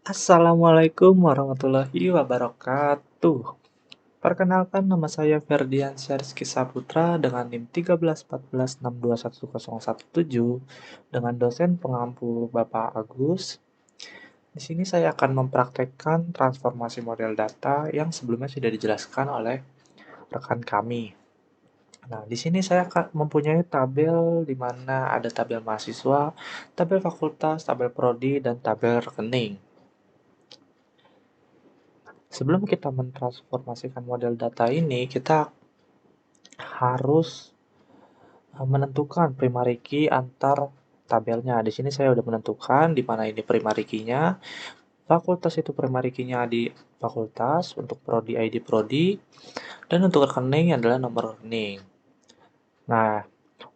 Assalamualaikum warahmatullahi wabarakatuh. Perkenalkan nama saya Ferdiansyah Rizky Saputra dengan NIM 1314612117 dengan dosen pengampu Bapak Agus. Di sini saya akan mempraktekkan transformasi model data yang sebelumnya sudah dijelaskan oleh rekan kami. Nah, di sini saya mempunyai tabel di mana ada tabel mahasiswa, tabel fakultas, tabel prodi, dan tabel rekening. Sebelum kita mentransformasikan model data ini, kita harus menentukan primary key antar tabelnya. Di sini saya sudah menentukan di mana ini primary key-nya. Fakultas itu primary key-nya di fakultas, untuk prodi ID prodi, dan untuk rekening adalah nomor rekening. Nah,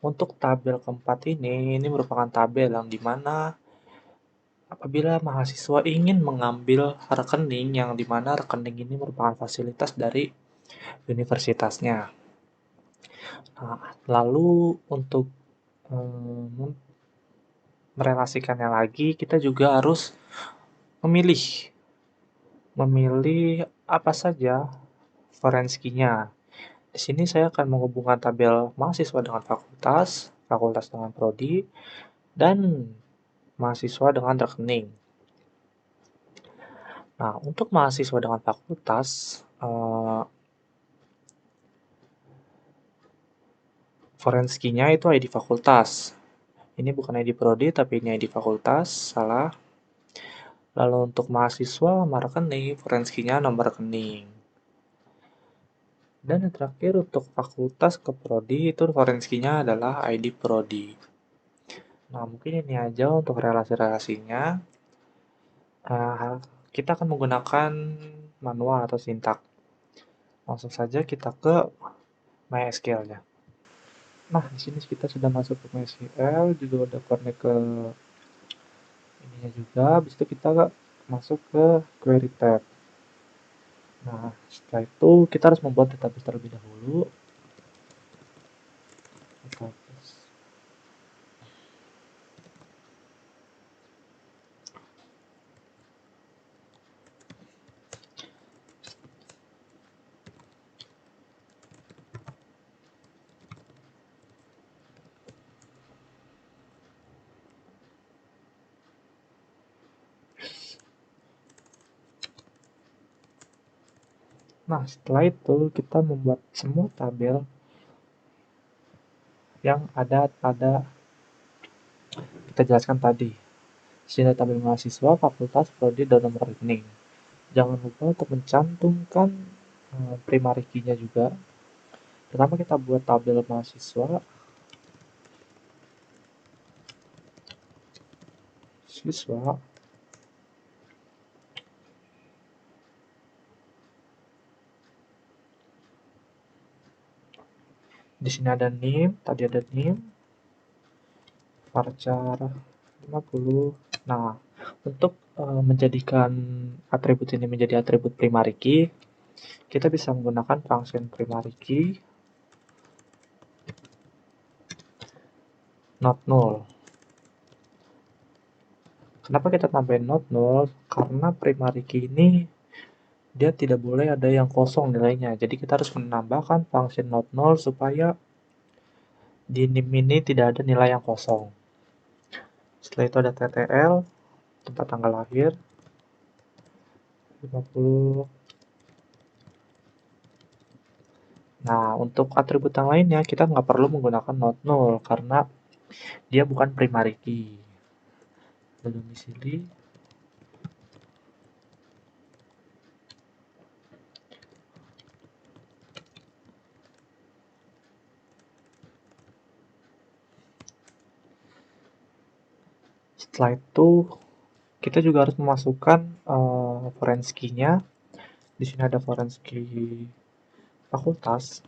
untuk tabel keempat ini merupakan tabel yang dimana apabila mahasiswa ingin mengambil rekening yang dimana rekening ini merupakan fasilitas dari universitasnya. Nah, lalu untuk merelasikannya lagi, kita juga harus memilih memilih apa saja forensikinya. Di sini saya akan menghubungkan tabel mahasiswa dengan fakultas, fakultas dengan prodi, dan mahasiswa dengan rekening. Nah, untuk mahasiswa dengan fakultas, forensikinya itu ID fakultas. Ini bukan ID prodi, tapi ini ID fakultas, salah. Lalu untuk mahasiswa sama rekening, forensikinya nomor rekening. Dan yang terakhir untuk fakultas ke prodi itu forensikinya adalah ID prodi. Nah, mungkin ini aja untuk relasi-relasinya. Kita akan menggunakan manual atau sintak. Langsung saja kita ke MySQL-nya. Nah, di sini kita sudah masuk ke MySQL, juga udah connect ke ininya juga. Habis itu kita masuk ke query tab. Nah, setelah itu kita harus membuat database terlebih dahulu. Database. Nah, setelah itu kita membuat semua tabel yang ada pada kita jelaskan tadi. Sini tabel mahasiswa, fakultas, prodi, dan nomor rekening. Jangan lupa untuk mencantumkan primary key-nya juga. Pertama kita buat tabel mahasiswa, siswa, di sini ada NIM, tadi ada NIM, varchar 50. Nah, untuk menjadikan atribut ini menjadi atribut primary key, kita bisa menggunakan function primary key not null. Kenapa kita tambahin not null? Karena primary key ini dia tidak boleh ada yang kosong nilainya. Jadi kita harus menambahkan function not null supaya di NIM ini tidak ada nilai yang kosong. Setelah itu ada TTL, tempat tanggal lahir, 50. Nah, untuk atribut yang lainnya kita nggak perlu menggunakan not null karena dia bukan primary key. Domisili. Setelah itu kita juga harus memasukkan foreign key-nya. Di sini ada foreign key fakultas.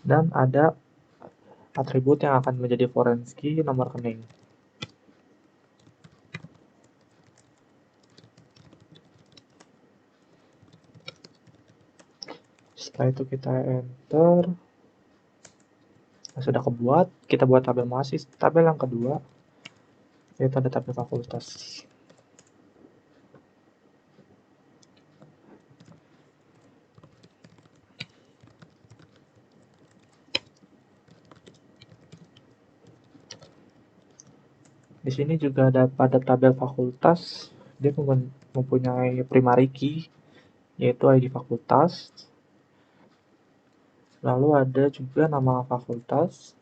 Dan ada atribut yang akan menjadi foreign key nomor rekening. Setelah itu kita enter. sudah kebuat, kita buat tabel mahasiswa, tabel yang kedua, yaitu ada tabel fakultas. Di sini juga ada pada tabel fakultas, dia mempunyai primary key, yaitu ID fakultas. Lalu ada juga nama fakultas.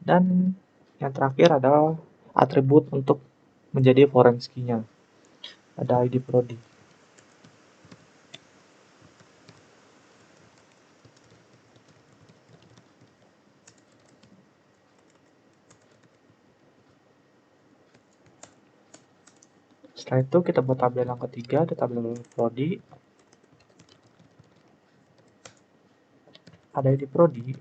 Dan yang terakhir adalah atribut untuk menjadi foreign key-nya. Ada ID prodi. Setelah itu kita buat tabel yang ketiga, ada tabel prodi. Ada ID prodi.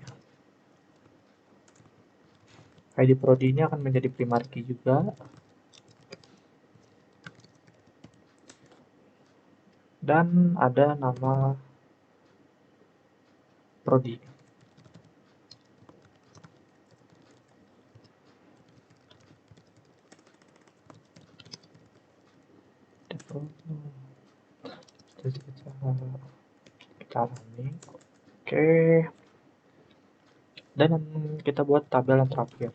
ID prodi-nya akan menjadi primary key juga. Dan ada nama prodi. Kita running. Oke. Dan kita buat tabel yang terakhir.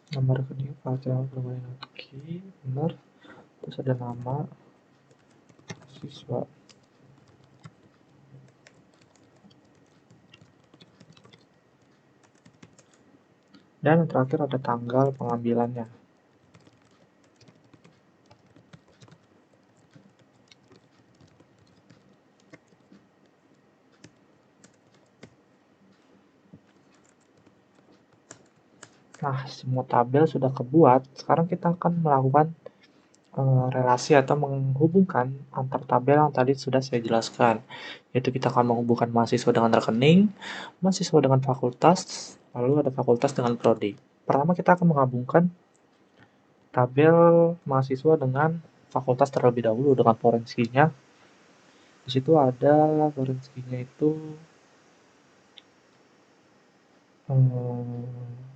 Nomor rekening pajak bermain key, benar. Terus ada nama siswa. Dan yang terakhir ada tanggal pengambilannya. Nah, semua tabel sudah kebuat. Sekarang kita akan melakukan relasi atau menghubungkan antar tabel yang tadi sudah saya jelaskan. Yaitu kita akan menghubungkan mahasiswa dengan rekening, mahasiswa dengan fakultas, lalu ada fakultas dengan prodi. Pertama kita akan menggabungkan tabel mahasiswa dengan fakultas terlebih dahulu dengan foreign key-nya. Di situ ada foreign key-nya itu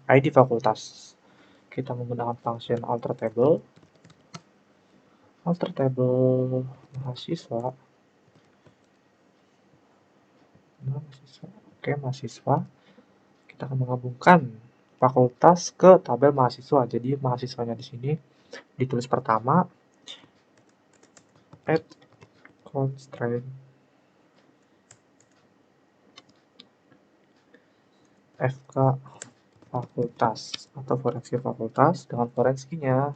ID fakultas. Kita menggunakan function alter table mahasiswa. Oke, mahasiswa. Kita akan menggabungkan fakultas ke tabel mahasiswa. Jadi mahasiswanya di sini ditulis pertama add constraint FK fakultas atau foreign key fakultas dengan foreign key-nya.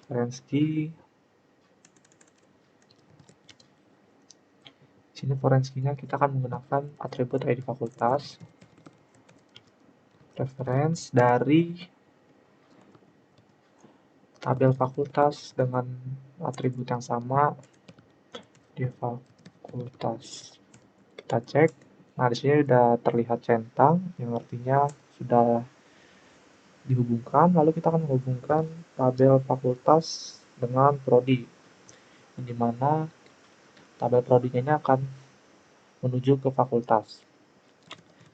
Foreign key sini foreign key-nya kita akan menggunakan atribut ID fakultas, reference dari tabel fakultas dengan atribut yang sama di fakultas. Kita cek. Nah, di sini sudah terlihat centang yang artinya sudah dihubungkan. Lalu kita akan menghubungkan tabel fakultas dengan prodi, di mana tabel prodinya akan menuju ke fakultas.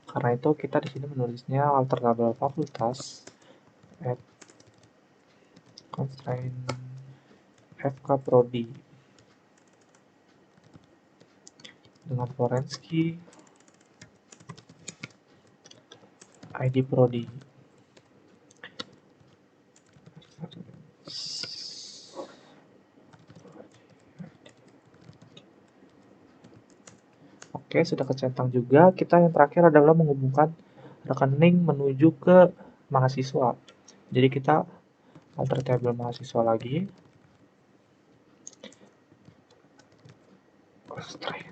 Karena itu kita di sini menulisnya alter tabel fakultas add constraint FK prodi dengan foreign key ID prodi. Oke, sudah kecentang juga. Kita yang terakhir adalah menghubungkan rekening menuju ke mahasiswa. Jadi kita alter table mahasiswa lagi. Constraint.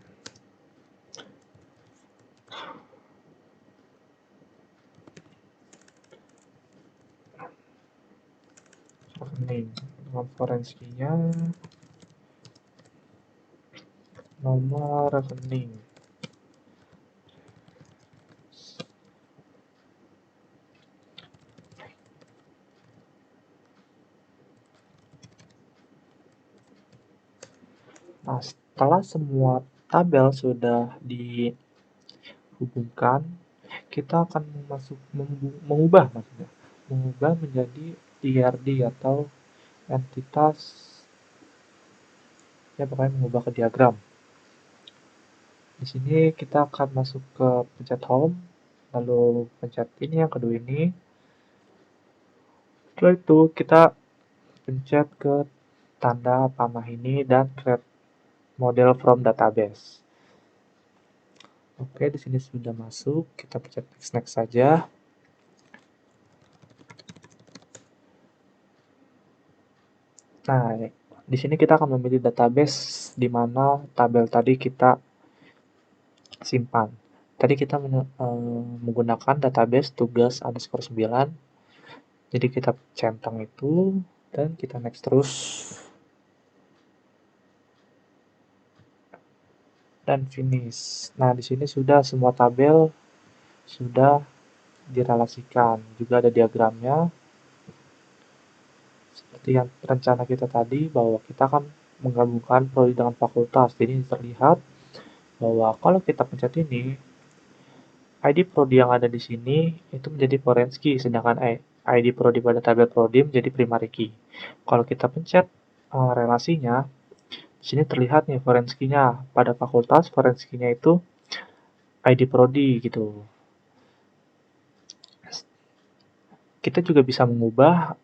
Rekening. Dengan foreign key-nya nomor rekening. Nah, setelah semua tabel sudah dihubungkan, kita akan mengubah menjadi DRD atau entitas, ya pokoknya mengubah ke diagram. Di sini kita akan masuk ke pencet home, lalu pencet ini yang kedua ini. Setelah itu kita pencet ke tanda panah ini dan create model from database. Oke, di sini sudah masuk. Kita pencet next saja. Nah, di sini kita akan memilih database di mana tabel tadi kita simpan. Tadi kita menggunakan database tugas underscore 9. Jadi kita centang itu dan kita next terus. Dan finish. Nah, di sini sudah semua tabel sudah direlasikan. Juga ada diagramnya. Seperti yang rencana kita tadi, bahwa kita akan menggabungkan prodi dengan fakultas. Jadi terlihat bahwa kalau kita pencet ini, ID prodi yang ada di sini itu menjadi foreign key, sedangkan ID prodi pada tabel prodi menjadi primary key. Kalau kita pencet relasinya, di sini terlihat nih foreign key-nya. Pada fakultas, foreign key-nya itu ID prodi gitu. Kita juga bisa mengubah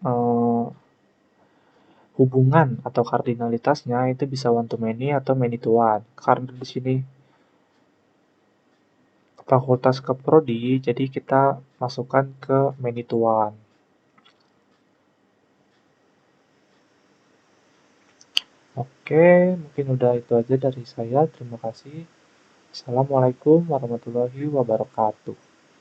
hubungan atau kardinalitasnya, itu bisa one to many atau many to one. Karena di sini fakultas ke prodi, jadi kita masukkan ke many to one. Oke, mungkin udah itu aja dari saya. Terima kasih. Assalamualaikum warahmatullahi wabarakatuh.